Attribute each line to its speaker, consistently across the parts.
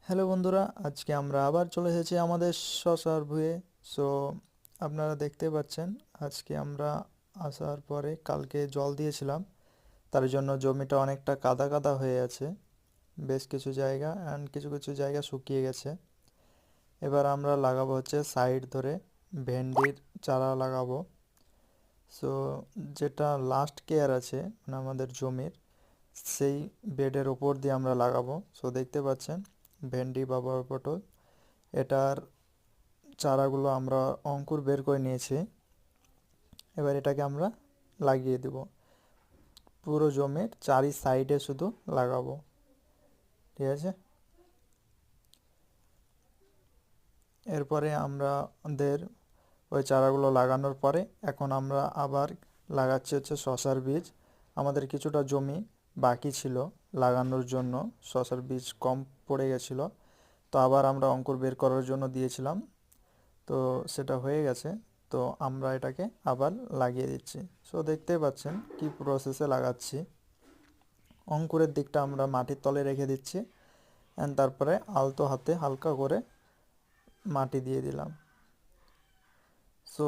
Speaker 1: Hello বন্ধুরা, আজকে আমরা আবার চলে এসেছি আমাদের শশার ভুঁয়ে। সো আপনারা দেখতে পাচ্ছেন, আজকে আমরা আসার পরে কালকে জল দিয়েছিলাম, তার জন্য জমিটা অনেকটা কাদা কাদা হয়ে আছে। বেশ কিছু জায়গা অ্যান্ড কিছু কিছু জায়গা শুকিয়ে গেছে। এবার আমরা লাগাবো হচ্ছে সাইড ধরে ভেন্ডির চারা লাগাবো। সো যেটা লাস্ট কেয়ার আছে মানে আমাদের জমির, সেই বেডের ওপর দিয়ে আমরা লাগাবো। সো দেখতে পাচ্ছেন ভেন্ডি বা বরবটল, এটার চারাগুলো আমরা অঙ্কুর বের করে নিয়েছি। এবার এটাকে আমরা লাগিয়ে দেব, পুরো জমির চারি সাইডে শুধু লাগাবো। ঠিক আছে, এরপরে আমাদের ওই চারাগুলো লাগানোর পরে এখন আমরা আবার লাগাচ্ছি হচ্ছে শসার বীজ। আমাদের কিছুটা জমি বাকি ছিল লাগানোর জন্য, শসার বীজ কম পড়ে গেছিলো, তো আবার আমরা অঙ্কুর বের করার জন্য দিয়েছিলাম। তো সেটা হয়ে গেছে, তো আমরা এটাকে আবার লাগিয়ে দিচ্ছি। সো দেখতে পাচ্ছেন কি প্রসেসে লাগাচ্ছি। অঙ্কুরের দিকটা আমরা মাটির তলে রেখে দিচ্ছি অ্যান্ড তারপরে আলতো হাতে হালকা করে মাটি দিয়ে দিলাম। সো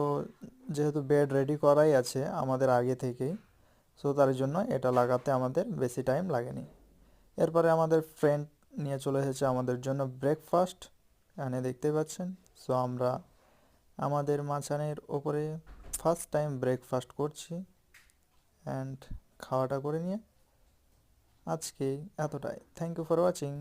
Speaker 1: যেহেতু বেড রেডি করাই আছে আমাদের আগে থেকেই, সো তার জন্য এটা লাগাতে আমাদের বেশি টাইম লাগেনি। এরপরে আমাদের ফ্রেন্ড নিয়ে চলে এসেছে আমাদের জন্য ব্রেকফাস্ট, এখানে দেখতে পাচ্ছেন। সো আমরা আমাদের মাচানের ওপরে ফার্স্ট টাইম ব্রেকফাস্ট করছি অ্যান্ড খাওয়াটা করে নিয়ে আজকে এতটাই। Thank you for watching.